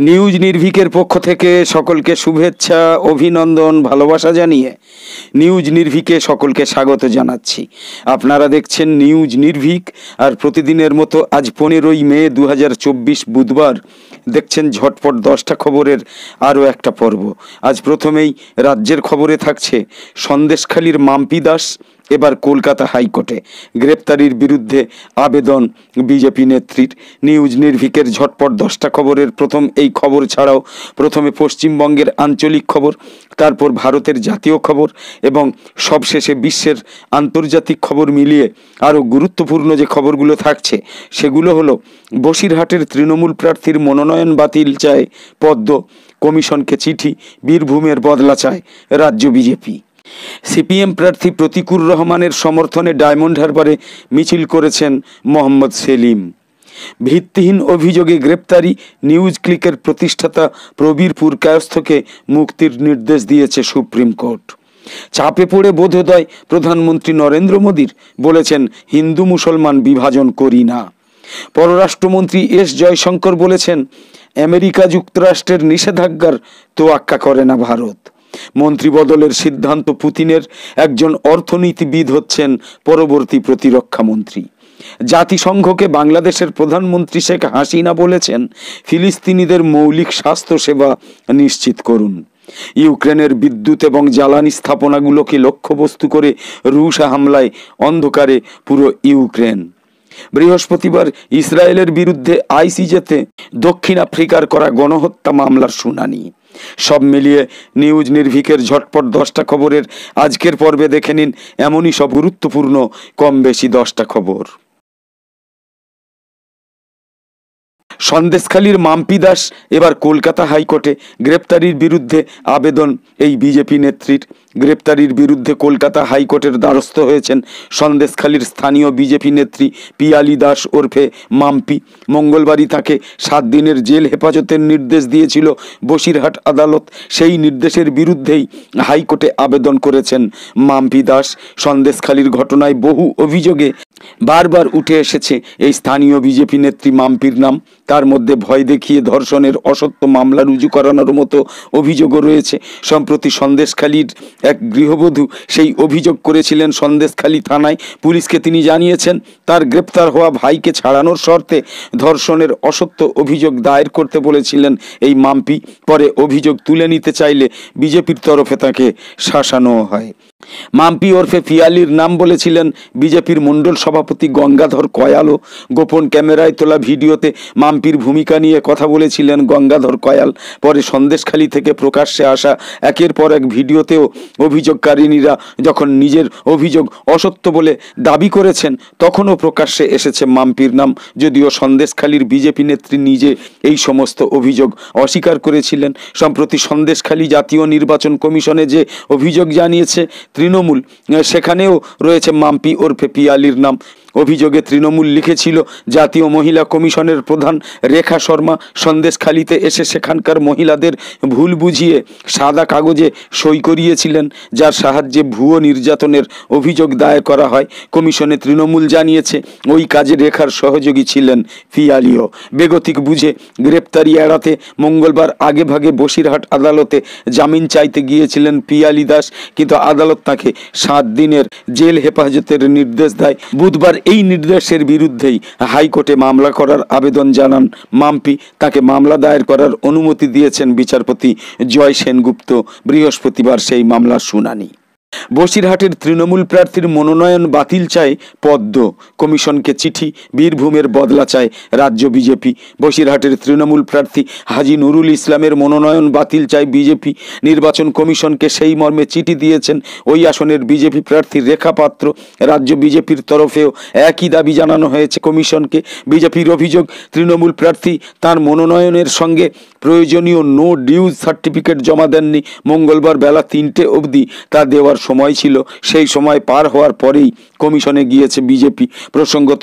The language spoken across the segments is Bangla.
নিউজ নির্ভীকের পক্ষ থেকে সকলকে শুভেচ্ছা, অভিনন্দন, ভালোবাসা জানিয়ে নিউজ নির্ভীকে সকলকে স্বাগত জানাচ্ছি। আপনারা দেখছেন নিউজ নির্ভীক, আর প্রতিদিনের মতো আজ 15ই মে 2024 বুধবার দেখছেন ঝটপট 10টা খবরের আরও একটা পর্ব। আজ প্রথমেই রাজ্যের খবরে থাকছে সন্দেশখালীর মাম্পি দাস এবার কলকাতা হাইকোর্টে, গ্রেপ্তারির বিরুদ্ধে আবেদন বিজেপি নেত্রীর। নিউজ নির্ভীকের ঝটপট 10টা খবরের প্রথম এই খবর ছাড়াও প্রথমে পশ্চিমবঙ্গের আঞ্চলিক খবর, তারপর ভারতের জাতীয় খবর এবং সবশেষে বিশ্বের আন্তর্জাতিক খবর মিলিয়ে আরও গুরুত্বপূর্ণ যে খবরগুলো থাকছে সেগুলো হলো বসিরহাটের তৃণমূল প্রার্থীর মনোনয়ন বাতিল চায় পদ্ম, কমিশনকে চিঠি, বীরভূমের বদলা চায় রাজ্য বিজেপি। সিপিএম প্রার্থী প্রতিকুর রহমানের সমর্থনে ডায়মন্ড হারবারে মিছিল করেছেন মোহাম্মদ সেলিম। ভিত্তিহীন অভিযোগে গ্রেপ্তারি, নিউজ ক্লিকের প্রতিষ্ঠাতা প্রবীর পুরকায়স্থকে মুক্তির নির্দেশ দিয়েছে সুপ্রিম কোর্ট। চাপে পড়ে বোধোদয় প্রধানমন্ত্রী নরেন্দ্র মোদীর, বলেছেন হিন্দু মুসলমান বিভাজন করি না। পররাষ্ট্রমন্ত্রী এস জয়শঙ্কর বলেছেন আমেরিকা যুক্তরাষ্ট্রের নিষেধাজ্ঞার তোয়াক্কা করে না ভারত। মন্ত্রী বদলের সিদ্ধান্ত পুতিনের, একজন অর্থনীতিবিদ হচ্ছেন পরবর্তী প্রতিরক্ষা মন্ত্রী। জাতিসংঘকে বাংলাদেশের প্রধানমন্ত্রী শেখ হাসিনা বলেছেন ফিলিস্তিনিদের মৌলিক স্বাস্থ্য সেবা নিশ্চিত করুন। ইউক্রেনের বিদ্যুৎ এবং জ্বালানি স্থাপনাগুলোকে লক্ষ্যবস্তু করে রুশ হামলায় অন্ধকারে পুরো ইউক্রেন। বৃহস্পতিবার ইসরায়েলের বিরুদ্ধে আইসিজেতে দক্ষিণ আফ্রিকার করা গণহত্যা মামলার শুনানি। সব মিলিয়ে নিউজ নির্ভীকের ঝটপট 10টা খবরের আজকের পর্বে দেখে নিন এমনই সব গুরুত্বপূর্ণ কম বেশি 10টা খবর। সন্দেশখালীর মাম্পি দাস এবার কলকাতা হাইকোর্টে, গ্রেপ্তারির বিরুদ্ধে আবেদন এই বিজেপি নেত্রীর। গ্রেপ্তারির বিরুদ্ধে কলকাতা হাইকোর্টের দ্বারস্থ হয়েছেন সন্দেশখালীর স্থানীয় বিজেপি নেত্রী পিয়ালি দাস ওরফে মাম্পি। মঙ্গলবারই তাকে 7 দিনের জেল হেফাজতের নির্দেশ দিয়েছিল বসিরহাট আদালত। সেই নির্দেশের বিরুদ্ধেই হাইকোর্টে আবেদন করেছেন মাম্পি দাস। সন্দেশখালীর ঘটনায় বহু অভিযোগে বারবার উঠে এসেছে এই স্থানীয় বিজেপি নেত্রী মাম্পির নাম। তার মধ্যে ভয় দেখিয়ে ধর্ষণের অসত্য মামলা রুজু করানোর মতো অভিযোগও রয়েছে। সম্প্রতি সন্দেশখালীর এক গৃহবধূ সেই অভিযোগ করেছিলেন সন্দেশখালী থানায়। পুলিশকে তিনি জানিয়েছেন তার গ্রেপ্তার হওয়া ভাইকে ছাড়ানোর শর্তে ধর্ষণের অসত্য অভিযোগ দায়ের করতে বলেছিলেন এই মাম্পি। পরে অভিযোগ তুলে নিতে চাইলে বিজেপির তরফে তাকে শাসানো হয়। মাম্পি ওরফে পিয়ালির নাম বলেছিলেন বিজেপির মণ্ডল সভাপতি গঙ্গাধর কয়ালও। গোপন ক্যামেরায় তোলা ভিডিওতে মাম্পির ভূমিকা নিয়ে কথা বলেছিলেন গঙ্গাধর কয়াল। পরে সন্দেশখালী থেকে প্রকাশ্যে আসা একের পর এক ভিডিওতেও অভিযোগকারিনীরা যখন নিজের অভিযোগ অসত্য বলে দাবি করেছেন তখনও প্রকাশ্যে এসেছে মাম্পির নাম। যদিও সন্দেশখালীর বিজেপি নেত্রী নিজে এই সমস্ত অভিযোগ অস্বীকার করেছিলেন। সম্প্রতি সন্দেশখালী জাতীয় নির্বাচন কমিশনে যে অভিযোগ জানিয়েছে তৃণমূল, সেখানেও রয়েছে মাম্পি ওরফে পিয়ালির নাম। অভিযোগে তৃণমূল লিখেছিল জাতীয় মহিলা কমিশনের প্রধান রেখা শর্মা সন্দেশখালীতে এসে সেখানকার মহিলাদের ভুল বুঝিয়ে সাদা কাগজে সই করিয়েছিলেন, যার সাহায্যে ভুয়ো নির্যাতনের অভিযোগ দায়ের করা হয়। কমিশনে তৃণমূল জানিয়েছে ওই কাজে রেখার সহযোগী ছিলেন পিয়ালিও। বেগতিক বুঝে গ্রেপ্তারি এড়াতে মঙ্গলবার আগেভাগে বসিরহাট আদালতে জামিন চাইতে গিয়েছিলেন পিয়ালি দাস, কিন্তু আদালত তাকে 7 দিনের জেল হেফাজতের নির্দেশ দেয়। বুধবার এই নির্দেশের বিরুদ্ধেই হাইকোর্টে মামলা করার আবেদন জানান মাম্পি। তাকে মামলা দায়ের করার অনুমতি দিয়েছেন বিচারপতি জয় সেনগুপ্ত। বৃহস্পতিবার সেই মামলার শুনানি। বসিরহাটের তৃণমূল প্রার্থীর মনোনয়ন বাতিল চায় পদ্ম, কমিশনকে চিঠি, বীরভূমের বদলা চায় রাজ্য বিজেপি। বসিরহাটের তৃণমূল প্রার্থী হাজী নুরুল ইসলামের মনোনয়ন বাতিল চায় বিজেপি। নির্বাচন কমিশনকে সেই মর্মে চিঠি দিয়েছেন ওই আসনের বিজেপি প্রার্থী রেখা পাত্র। রাজ্য বিজেপির তরফেও একই দাবি জানানো হয়েছে কমিশনকে। বিজেপির অভিযোগ তৃণমূল প্রার্থী তার মনোনয়নের সঙ্গে প্রয়োজনীয় নো ডিউজ সার্টিফিকেট জমা দেননি। মঙ্গলবার বেলা 3টে অবধি তা দেওয়ার সময় ছিল। সেই সময় পার হওয়ার পরেই কমিশনে গিয়েছে বিজেপি। প্রসঙ্গত,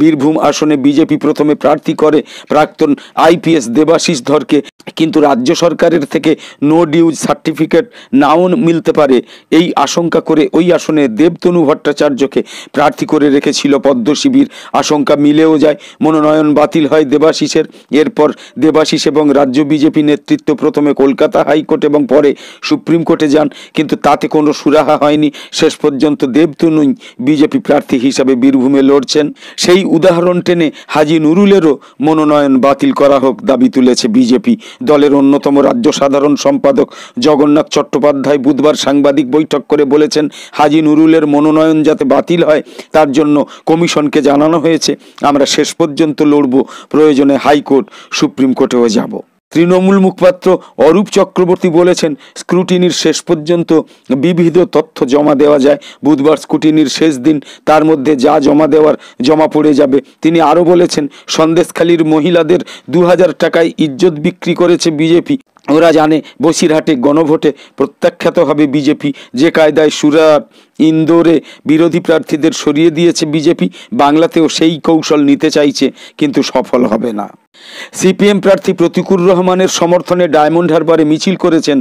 বীরভূম আসনে বিজেপি প্রথমে প্রার্থী করে প্রাক্তন আইপিএস দেবাশিস ধরকে, কিন্তু রাজ্য সরকারের থেকে নো ডিউজ সার্টিফিকেট নাও মিলতে পারে এই আশঙ্কা করে ওই আসনে দেবতনু ভট্টাচার্যকে প্রার্থী করে রেখেছিল পদ্ম শিবির। আশঙ্কা মিলেও যায়, মনোনয়ন বাতিল হয় দেবাশিসের। এরপর দেবাশিস এবং রাজ্য বিজেপি নেতৃত্ব প্রথমে কলকাতা হাইকোর্ট এবং পরে সুপ্রিম কোর্টে যান, কিন্তু তাতে কোনো সুরাহা হয়নি। শেষ পর্যন্ত দেবতনুই বিজেপি প্রার্থী হিসাবে বীরভূমে লড়ছেন। সেই উদাহরণ টেনে হাজী নুরুলেরও মনোনয়ন বাতিল করা হোক দাবি তুলেছে বিজেপি। দলের অন্যতম রাজ্য সাধারণ সম্পাদক জগন্নাথ চট্টোপাধ্যায় বুধবার সাংবাদিক বৈঠক করে বলেছেন, হাজী নুরুলের মনোনয়ন যাতে বাতিল হয় তার জন্য কমিশনকে জানানো হয়েছে। আমরা শেষ পর্যন্ত লড়ব, প্রয়োজনে হাইকোর্ট সুপ্রিম কোর্টেও যাব। তৃণমূল মুখপাত্র অরূপ চক্রবর্তী বলেছেন, স্ক্রুটিনির শেষ পর্যন্ত বিবিধ তথ্য জমা দেওয়া যায়। বুধবার স্ক্রুটিনির শেষ দিন, তার মধ্যে যা জমা দেওয়ার জমা পড়ে যাবে। তিনি আরও বলেছেন, সন্দেশখালীর মহিলাদের 2000 টাকায় ইজ্জত বিক্রি করেছে বিজেপি। ওরা জানে বসিরহাটে গণভোটে প্রত্যাখ্যাত হবে বিজেপি। যে কায়দায় সুরাট, ইন্দোরে বিরোধী প্রার্থীদের সরিয়ে দিয়েছে বিজেপি, বাংলাতেও সেই কৌশল নিতে চাইছে, কিন্তু সফল হবে না। সিপিএম প্রার্থী প্রতিকুর রহমানের সমর্থনে ডায়মন্ড হারবারে মিছিল করেছেন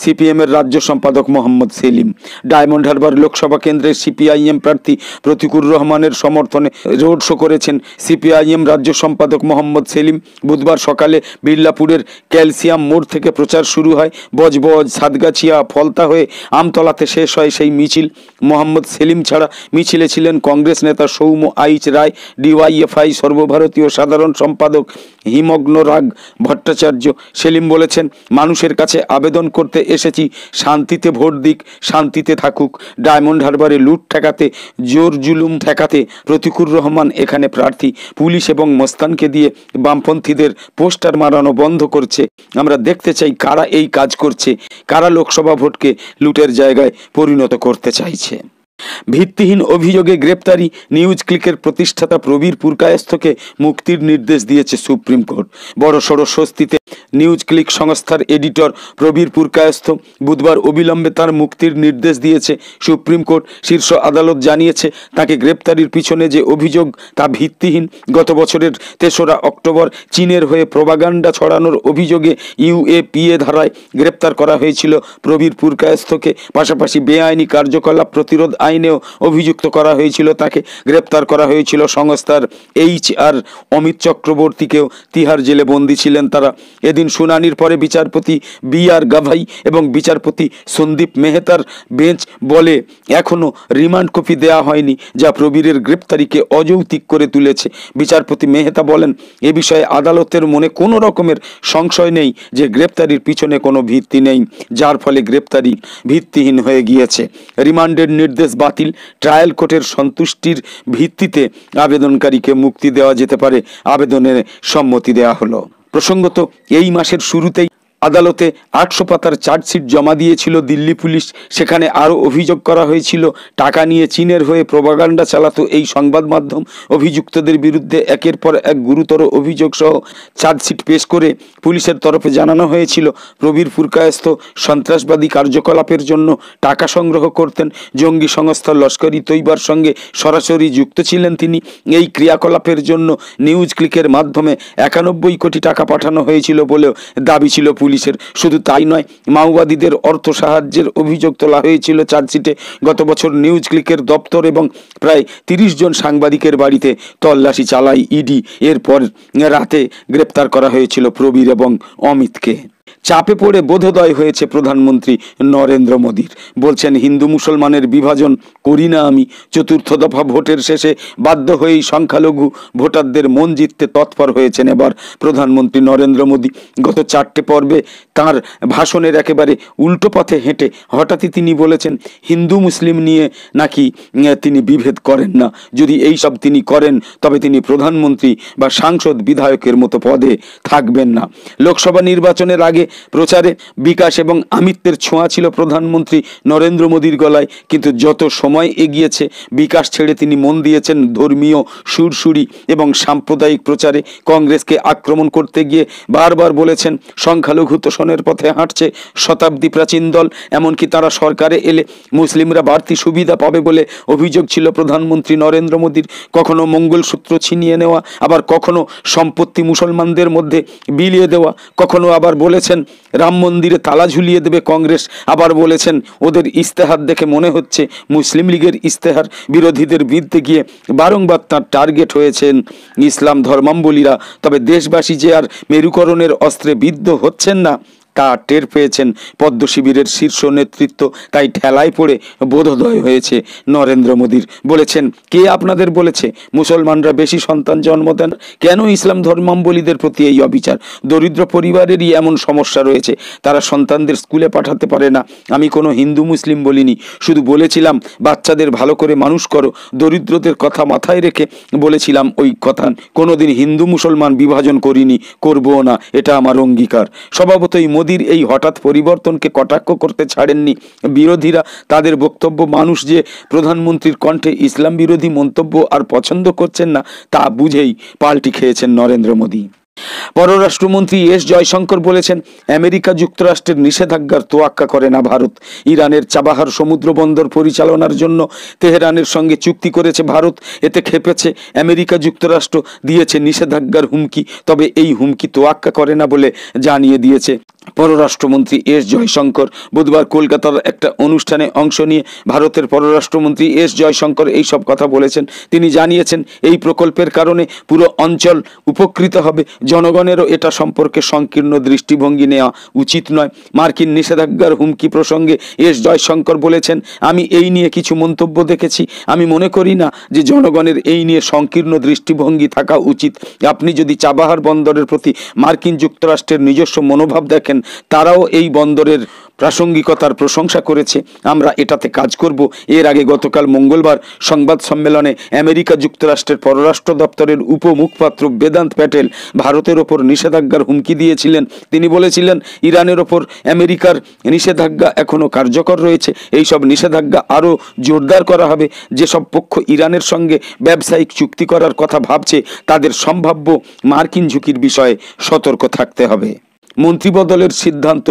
সিপিএমের রাজ্য সম্পাদক মোহাম্মদ সেলিম। ডায়মন্ড হারবার লোকসভা কেন্দ্রের সিপিআইএম প্রার্থী প্রতিকুর রহমানের সমর্থনে রোড শো করেছেন সিপিআইএম রাজ্য সম্পাদক মোহাম্মদ সেলিম। বুধবার সকালে বিড়লাপুরের ক্যালসিয়াম মোড় থেকে প্রচার শুরু হয়। বজবজ, সাতগাছিয়া, ফলতা হয়ে আমতলাতে শেষ হয় সেই মিছিল। মোহাম্মদ সেলিম ছাড়া মিছিলে ছিলেন কংগ্রেস নেতা সৌম্য আইচ রায়, ডিওয়াইএফআই সর্বভারতীয় সাধারণ সম্পাদক হিমগ্ন রাগ ভট্টাচার্য। সেলিম বলেছেন, মানুষের কাছে আবেদন করতে এসেছি, শান্তিতে ভোট দিক, শান্তিতে থাকুক। ডায়মন্ড হারবারে লুট ঠেকাতে, জোর জুলুম ঠেকাতে প্রতিকুর রহমান এখানে প্রার্থী। পুলিশ এবং মস্তানকে দিয়ে বামপন্থীদের পোস্টার মারানো বন্ধ করছে। আমরা দেখতে চাই কারা এই কাজ করছে, কারা লোকসভা ভোটকে লুটের জায়গায় পরিণত করতে চাইছে। ভিত্তিহীন অভিযোগে গ্রেপ্তারি নিউজ ক্লিকের প্রতিষ্ঠাতা প্রবীর পুরকায়স্থকে মুক্তির নির্দেশ দিয়েছে সুপ্রিম কোর্ট। বড়সড় স্বস্তিতে নিউজ ক্লিক সংস্থার এডিটর প্রবীর পুরকায়স্থ। বুধবার অবিলম্বে তার মুক্তির নির্দেশ দিয়েছে সুপ্রিম কোর্ট। শীর্ষ আদালত জানিয়েছে, তাকে গ্রেপ্তারির পিছনে যে অভিযোগ তা ভিত্তিহীন। গত বছরের 3রা অক্টোবর চীনের হয়ে প্রোপাগান্ডা ছড়ানোর অভিযোগে ইউএপিএ ধারায় গ্রেপ্তার করা হয়েছিল প্রবীর পুরকায়স্থকে। পাশাপাশি বেআইনি কার্যকলাপ প্রতিরোধ আইনেও অভিযুক্ত করা হয়েছিল তাকে। গ্রেপ্তার করা হয়েছিল সংস্থার HR অমিত চক্রবর্তীকেও। তিহার জেলে বন্দী ছিলেন তারা। এদিন শুনানির পরে বিচারপতি BR গাভাই এবং বিচারপতি সন্দীপ মেহতার বেঞ্চ বলে, এখনও রিমান্ড কপি দেওয়া হয়নি, যা প্রবীরের গ্রেপ্তারিকে অযৌক্তিক করে তুলেছে। বিচারপতি মেহতা বলেন, এ বিষয়ে আদালতের মনে কোনো রকমের সংশয় নেই যে গ্রেপ্তারির পিছনে কোনো ভিত্তি নেই, যার ফলে গ্রেপ্তারি ভিত্তিহীন হয়ে গিয়েছে। রিমান্ডের নির্দেশ বাতিল। ট্রায়াল কোর্টের সন্তুষ্টির ভিত্তিতে আবেদনকারীকে মুক্তি দেওয়া যেতে পারে, আবেদনের সম্মতি দেওয়া হলো। প্রসঙ্গত, এই মাসের শুরুতেই আদালতে 800 পাতার চার্জশিট জমা দিয়েছিল দিল্লি পুলিশ। সেখানে আরও অভিযোগ করা হয়েছিল, টাকা নিয়ে চীনের হয়ে প্রোপাগান্ডা চালাতো এই সংবাদ মাধ্যম। অভিযুক্তদের বিরুদ্ধে একের পর এক গুরুতর অভিযোগ সহ চার্জশিট পেশ করে পুলিশের তরফে জানানো হয়েছিল, প্রবীর পুরকায়স্থ সন্ত্রাসবাদী কার্যকলাপের জন্য টাকা সংগ্রহ করতেন। জঙ্গি সংস্থা লস্কর ই তৈবার সঙ্গে সরাসরি যুক্ত ছিলেন তিনি। এই ক্রিয়াকলাপের জন্য নিউজ ক্লিকের মাধ্যমে 91 কোটি টাকা পাঠানো হয়েছিল বলেও দাবি ছিল পুলিশের। শুধু তাই নয়, মাওবাদীদের অর্থ সাহায্যের অভিযোগ তোলা হয়েছিল চার্জশিটে। গত বছর নিউজ ক্লিকের দপ্তর এবং প্রায় 30 জন সাংবাদিকের বাড়িতে তল্লাশি চালায় ইডি। এরপর রাতে গ্রেপ্তার করা হয়েছিল প্রবীর এবং অমিতকে। চাপে পড়ে বোধোদয় হয়েছে প্রধানমন্ত্রী নরেন্দ্র মোদীর। বলছেন, হিন্দু মুসলমানের বিভাজন করি না আমি। চতুর্থ দফা ভোটের শেষে বাধ্য হয়েই সংখ্যালঘু ভোটারদের মন জিততে তৎপর হয়েছেন এবার প্রধানমন্ত্রী নরেন্দ্র মোদী। গত 4টে পর্বে তাঁর ভাষণের একেবারে উল্টো পথে হেঁটে হঠাৎই তিনি বলেছেন, হিন্দু মুসলিম নিয়ে নাকি তিনি বিভেদ করেন না। যদি এই সব তিনি করেন তবে তিনি প্রধানমন্ত্রী বা সাংসদ বিধায়কের মতো পদে থাকবেন না। লোকসভা নির্বাচনের আগে আগে প্রচারে বিকাশ এবং আমিত্বের ছোঁয়া ছিল প্রধানমন্ত্রী নরেন্দ্র মোদীর গলায়, কিন্তু যত সময় এগিয়েছে বিকাশ ছেড়ে তিনি মন দিয়েছেন ধর্মীয় সুরসুরি এবং সাম্প্রদায়িক প্রচারে। কংগ্রেসকে আক্রমণ করতে গিয়ে বারবার বলেছেন সংখ্যালঘু তোষণের পথে হাঁটছে শতাব্দী প্রাচীন দল, এমনকি তারা সরকারে এলে মুসলিমরা বাড়তি সুবিধা পাবে বলে অভিযোগ ছিল প্রধানমন্ত্রী নরেন্দ্র মোদীর। কখনো মঙ্গলসূত্র ছিনিয়ে নেওয়া, আবার কখনো সম্পত্তি মুসলমানদের মধ্যে বিলিয়ে দেওয়া, কখনো আবার বলেছেন রাম মন্দিরে তালা ঝুলিয়ে দেবে কংগ্রেস, আবার বলেছেন ওদের ইস্তেহার দেখে মনে হচ্ছে মুসলিম লীগের ইস্তেহার। বিরোধীদের বিরুদ্ধে গিয়ে বারংবার তার টার্গেট হয়েছেন ইসলাম ধর্মাবলীরা। তবে দেশবাসী যে আর মেরুকরণের অস্ত্রে বিদ্ধ হচ্ছেন না তা টের পেয়েছেন পদ্ম শিবিরের শীর্ষ নেতৃত্ব, তাই ঠেলায় পড়ে বোধোদয় হয়েছে নরেন্দ্র মোদীর। বলেছেন, কে আপনাদের বলেছে মুসলমানরা বেশি সন্তান জন্ম দেন? কেন ইসলাম ধর্মাবলীদের প্রতি এই অবিচার? দরিদ্র পরিবারেরই এমন সমস্যা রয়েছে, তারা সন্তানদের স্কুলে পাঠাতে পারে না। আমি কোনো হিন্দু মুসলিম বলিনি, শুধু বলেছিলাম বাচ্চাদের ভালো করে মানুষ করো। দরিদ্রদের কথা মাথায় রেখে বলেছিলাম ওই কথা। কোনোদিন হিন্দু মুসলমান বিভাজন করিনি, করবও না, এটা আমার অঙ্গীকার। স্বভাবতই মোদীর এই হঠাৎ পরিবর্তনকে কটাক্ষ করতে ছাড়েননি বিরোধীরা। তাদের বক্তব্য মানুষ যে প্রধানমন্ত্রীর কণ্ঠে ইসলাম বিরোধী মন্তব্য আর পছন্দ করছেন না তা বুঝেই পাল্টি খেয়েছেন নরেন্দ্র মোদী। পররাষ্ট্রমন্ত্রী এস জয়শঙ্কর বলেছেন, আমেরিকা যুক্তরাষ্ট্রের নিষেধাজ্ঞার তোয়াক্কা করে না ভারত। ইরানের চাবাহার সমুদ্র বন্দর পরিচালনার জন্য তেহরানের সঙ্গে চুক্তি করেছে ভারত, এতে খেপেছে আমেরিকা যুক্তরাষ্ট্র, দিয়েছে নিষেধাজ্ঞার হুমকি, তবে এই হুমকি তোয়াক্কা করে না বলে জানিয়ে দিয়েছে পররাষ্ট্রমন্ত্রী এস জয়শঙ্কর। বুধবার কলকাতার একটা অনুষ্ঠানে অংশ নিয়ে ভারতের পররাষ্ট্রমন্ত্রী এস জয়শঙ্কর এইসব কথা বলেছেন। তিনি জানিয়েছেন, এই প্রকল্পের কারণে পুরো অঞ্চল উপকৃত হবে, জনগণেরও এটা সম্পর্কে সংকীর্ণ দৃষ্টিভঙ্গি নেওয়া উচিত নয়। মার্কিন নিষেধাজ্ঞার হুমকি প্রসঙ্গে এস জয়শঙ্কর বলেছেন, আমি এই নিয়ে কিছু মন্তব্য দেখেছি, আমি মনে করি না যে জনগণের এই নিয়ে সংকীর্ণ দৃষ্টিভঙ্গি থাকা উচিত। আপনি যদি চাবাহার বন্দরের প্রতি মার্কিন যুক্তরাষ্ট্রের নিজস্ব মনোভাব দেখেন, তারাও এই বন্দরের প্রাসঙ্গিকতার প্রশংসা করেছে, আমরা এটাতে কাজ করব। এর আগে গতকাল মঙ্গলবার সংবাদ সম্মেলনে আমেরিকা যুক্তরাষ্ট্রের পররাষ্ট্র দপ্তরের উপমুখপাত্র বেদান্ত প্যাটেল ভারতের ওপর নিষেধাজ্ঞার হুমকি দিয়েছিলেন। তিনি বলেছিলেন, ইরানের ওপর আমেরিকার নিষেধাজ্ঞা এখনও কার্যকর রয়েছে, এই সব নিষেধাজ্ঞা আরও জোরদার করা হবে। যেসব পক্ষ ইরানের সঙ্গে ব্যবসায়িক চুক্তি করার কথা ভাবছে তাদের সম্ভাব্য মার্কিন ঝুঁকির বিষয়ে সতর্ক থাকতে হবে। মন্ত্রিবদলের সিদ্ধান্ত,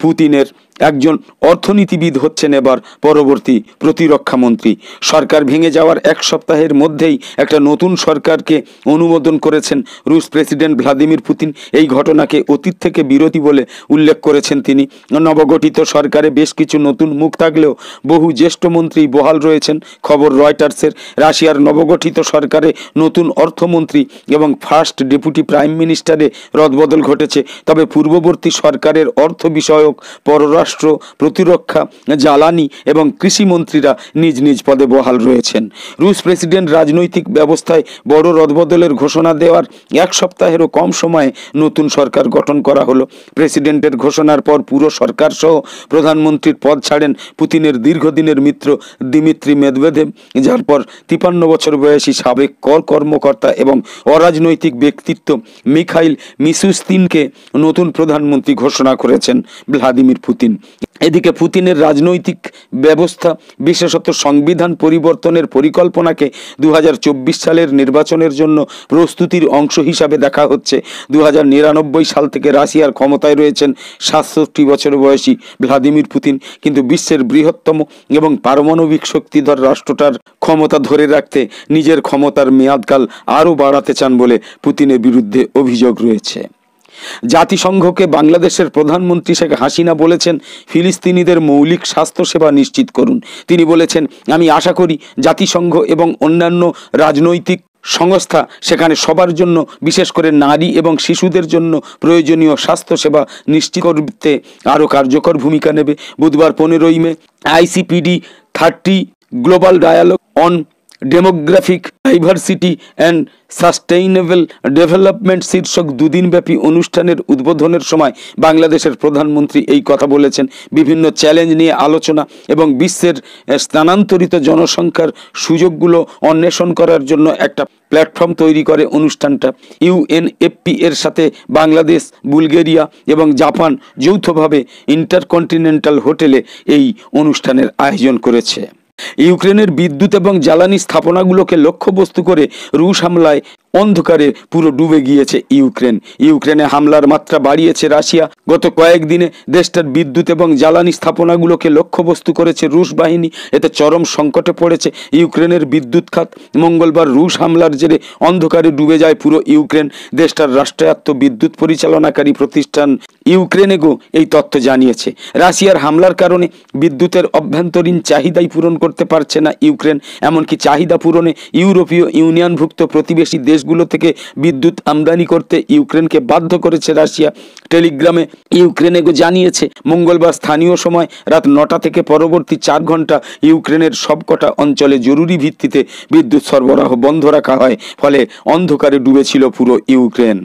পুতিনের একজন অর্থনীতিবিদ হচ্ছেন এবার পরবর্তী প্রতিরক্ষা মন্ত্রী। সরকার ভেঙে যাওয়ার এক সপ্তাহের মধ্যেই একটা নতুন সরকারকে অনুমোদন করেছেন রুশ প্রেসিডেন্ট ভ্লাদিমির পুতিন। এই ঘটনাকে অতীত থেকে বিরতি বলে উল্লেখ করেছেন তিনি। নবগঠিত সরকারে বেশ কিছু নতুন মুখ থাকলেও বহু জ্যেষ্ঠ মন্ত্রী বহাল রয়েছেন। খবর রয়টার্সের। রাশিয়ার নবগঠিত সরকারে নতুন অর্থমন্ত্রী এবং ফার্স্ট ডেপুটি প্রাইম মিনিস্টারে রদবদল ঘটেছে, তবে পূর্ববর্তী সরকারের অর্থ বিষয়ক, পররাষ্ট্র, প্রতিরক্ষা, জ্বালানি এবং কৃষি মন্ত্রীরা নিজ নিজ পদে বহাল রয়েছেন। রুশ প্রেসিডেন্ট রাজনৈতিক ব্যবস্থায় বড় রদবদলের ঘোষণা দেওয়ার এক সপ্তাহেরও কম সময়ে নতুন সরকার গঠন করা হলো। প্রেসিডেন্টের ঘোষণার পর পুরো সরকার সহ প্রধানমন্ত্রীর পদ ছাড়েন পুতিনের দীর্ঘদিনের মিত্র দিমিত্রি মেদভেদেভ, যার পর 53 বছর বয়সী সাবেক কর্মকর্তা এবং অরাজনৈতিক ব্যক্তিত্ব মিখাইল মিশুস্তিনকে নতুন প্রধানমন্ত্রী ঘোষণা করেছেন ভ্লাদিমির পুতিন। এদিকে পুতিনের রাজনৈতিক ব্যবস্থা, বিশেষত সংবিধান পরিবর্তনের পরিকল্পনাকে 2024 সালের নির্বাচনের জন্য প্রস্তুতির অংশ হিসাবে দেখা হচ্ছে। 2099 সাল থেকে রাশিয়ার ক্ষমতায় রয়েছেন 67 বছর বয়সী ভ্লাদিমির পুতিন, কিন্তু বিশ্বের বৃহত্তম এবং পারমাণবিক শক্তিধর রাষ্ট্রটার ক্ষমতা ধরে রাখতে নিজের ক্ষমতার মেয়াদকাল আরও বাড়াতে চান বলে পুতিনের বিরুদ্ধে অভিযোগ রয়েছে। জাতিসংঘকে বাংলাদেশের প্রধানমন্ত্রী শেখ হাসিনা বলেছেন, ফিলিস্তিনিদের মৌলিক স্বাস্থ্যসেবা নিশ্চিত করুন। তিনি বলেছেন, আমি আশা করি জাতিসংঘ এবং অন্যান্য রাজনৈতিক সংস্থা সেখানে সবার জন্য, বিশেষ করে নারী এবং শিশুদের জন্য প্রয়োজনীয় স্বাস্থ্যসেবা নিশ্চিত করতে আরও কার্যকর ভূমিকা নেবে। বুধবার 15 May ICPD 30 global dialogue on demographic diversity and sustainable development শীর্ষক দুদিনব্যাপী অনুষ্ঠানের উদ্বোধনের সময় বাংলাদেশের প্রধানমন্ত্রী এই কথা বলেছেন। বিভিন্ন চ্যালেঞ্জ নিয়ে আলোচনা এবং বিশ্বের স্থানান্তরিত জনসংখ্যার সুযোগগুলো অন্বেষণ করার জন্য একটা প্ল্যাটফর্ম তৈরি করে অনুষ্ঠানটা। ইউএনএফপি এর সাথে বাংলাদেশ, বুলগেরিয়া এবং জাপান যৌথভাবে ইন্টারকন্টিনেন্টাল হোটেলে এই অনুষ্ঠানের আয়োজন করেছে। ইউক্রেনের বিদ্যুৎ এবং জ্বালানি স্থাপনাগুলোকে লক্ষ্যবস্তু করে রুশ হামলায় অন্ধকারে পুরো ডুবে গিয়েছে ইউক্রেনে হামলার মাত্রা বাড়িয়েছে রাশিয়া। গত কয়েকদিনে দেশটার বিদ্যুৎ এবং জ্বালানি স্থাপনাগুলোকে লক্ষ্যবস্তু করেছে রুশ বাহিনী। এতে চরম সংকটে পড়েছে ইউক্রেনের বিদ্যুৎ খাত। মঙ্গলবার রুশ হামলার জেরে অন্ধকারে ডুবে যায় পুরো ইউক্রেন। দেশটার রাষ্ট্রায়ত্ত বিদ্যুৎ পরিচালনাকারী প্রতিষ্ঠান ইউক্রেনেগো এই তথ্য জানিয়েছে। রাশিয়ার হামলার কারণে বিদ্যুতের অভ্যন্তরীণ চাহিদাই পূরণ করতে পারছে না ইউক্রেন। এমনকি চাহিদা পূরণে ইউরোপীয় ইউনিয়নভুক্ত প্রতিবেশী দেশগুলো থেকে বিদ্যুৎ আমদানি করতে ইউক্রেনকে বাধ্য করেছে রাশিয়া। টেলিগ্রামে ইউক্রেনেগো জানিয়েছে মঙ্গলবার স্থানীয় সময় রাত 9টা থেকে পরবর্তী 4 ঘন্টা ইউক্রেনের সবকটা অঞ্চলে জরুরি ভিত্তিতে বিদ্যুৎ সরবরাহ বন্ধ রাখা হয়। ফলে অন্ধকারে ডুবেছিল পুরো ইউক্রেন।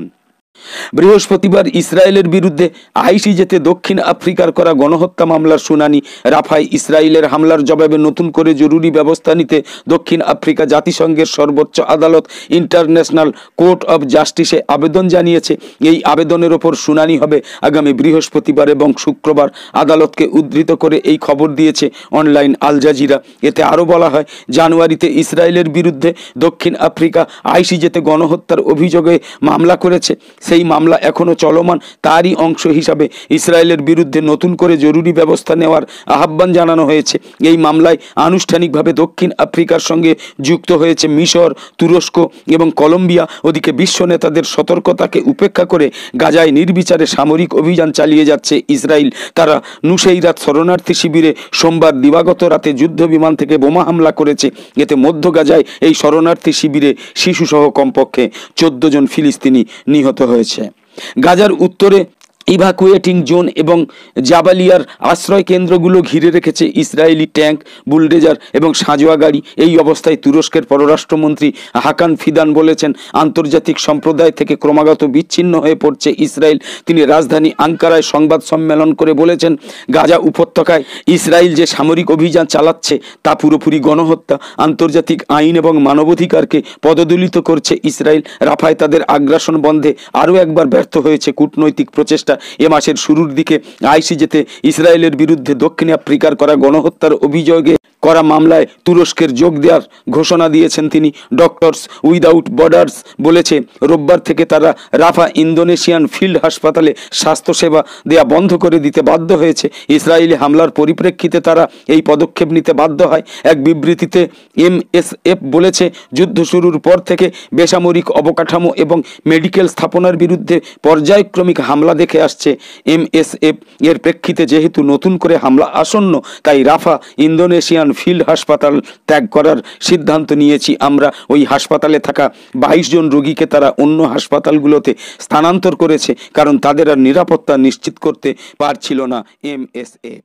বৃহস্পতিবার ইসরায়েলের বিরুদ্ধে আইসিজেতে দক্ষিণ আফ্রিকার করা গণহত্যা মামলার শুনানি। রাফায় ইসরায়েলের হামলার জবাবে নতুন করে জরুরি ব্যবস্থা নিতে দক্ষিণ আফ্রিকা জাতিসংঘের সর্বোচ্চ আদালত ইন্টারন্যাশনাল কোর্ট অব জাস্টিসে আবেদন জানিয়েছে। এই আবেদনের ওপর শুনানি হবে আগামী বৃহস্পতিবার এবং শুক্রবার। আদালতকে উদ্ধৃত করে এই খবর দিয়েছে অনলাইন আল জাজিরা। এতে আরও বলা হয়, জানুয়ারিতে ইসরায়েলের বিরুদ্ধে দক্ষিণ আফ্রিকা আইসিজেতে গণহত্যার অভিযোগে মামলা করেছে। সেই মামলা এখনও চলমান। তারই অংশ হিসাবে ইসরায়েলের বিরুদ্ধে নতুন করে জরুরি ব্যবস্থা নেওয়ার আহ্বান জানানো হয়েছে। এই মামলায় আনুষ্ঠানিকভাবে দক্ষিণ আফ্রিকার সঙ্গে যুক্ত হয়েছে মিশর, তুরস্ক এবং কলম্বিয়া। ওদিকে বিশ্ব নেতাদের সতর্কতাকে উপেক্ষা করে গাজায় নির্বিচারে সামরিক অভিযান চালিয়ে যাচ্ছে ইসরায়েল। তারা নুসেইরাত শরণার্থী শিবিরে সোমবার দিবাগত রাতে যুদ্ধ বিমান থেকে বোমা হামলা করেছে। এতে মধ্য গাজায় এই শরণার্থী শিবিরে শিশুসহ কমপক্ষে 14 জন ফিলিস্তিনি নিহত হয়েছে। গাজার উত্তরে ইভাকুয়েটিং জোন এবং জাবালিয়ার আশ্রয় কেন্দ্রগুলো ঘিরে রেখেছে ইসরায়েলি ট্যাঙ্ক, বুলডেজার এবং সাঁজোয়া গাড়ি। এই অবস্থায় তুরস্কের পররাষ্ট্রমন্ত্রী হাকান ফিদান বলেছেন, আন্তর্জাতিক সম্প্রদায় থেকে ক্রমাগত বিচ্ছিন্ন হয়ে পড়ছে ইসরায়েল। তিনি রাজধানী আঙ্কারায় সংবাদ সম্মেলন করে বলেছেন, গাজা উপত্যকায় ইসরায়েল যে সামরিক অভিযান চালাচ্ছে তা পুরোপুরি গণহত্যা। আন্তর্জাতিক আইন এবং মানবাধিকারকে পদদলিত করছে ইসরায়েল। রাফায় তাদের আগ্রাসন বন্ধে আরও একবার ব্যর্থ হয়েছে কূটনৈতিক প্রচেষ্টা। এ মাসের শুরুর দিকে আইসিজেতে ইসরায়েলের বিরুদ্ধে দক্ষিণ আফ্রিকার করা গণহত্যার অভিযোগে করা মামলায় তুরস্কের যোগ দেওয়ার ঘোষণা দিয়েছেন তিনি। ডক্টরস উইদাউট বর্ডার্স বলেছে, রোববার থেকে তারা রাফা ইন্দোনেশিয়ান ফিল্ড হাসপাতালে স্বাস্থ্যসেবা দেয়া বন্ধ করে দিতে বাধ্য হয়েছে। ইসরায়েলি হামলার পরিপ্রেক্ষিতে তারা এই পদক্ষেপ নিতে বাধ্য হয়। এক বিবৃতিতে এমএসএফ বলেছে, যুদ্ধ শুরুর পর থেকে বেসামরিক অবকাঠামো এবং মেডিকেল স্থাপনার বিরুদ্ধে পর্যায়ক্রমিক হামলা দেখে আসছে এমএসএফ। এর প্রেক্ষিতে যেহেতু নতুন করে হামলা আসন্ন, তাই রাফা ইন্দোনেশিয়ান ফিল্ড হাসপাতাল ত্যাগ করার সিদ্ধান্ত নিয়েছি আমরা। ওই হাসপাতালে থাকা 22 জন রোগীকে তারা অন্য হাসপাতালগুলোতে স্থানান্তর করেছে, কারণ তাদের আর নিরাপত্তা নিশ্চিত করতে পারছিল না এমএসএফ।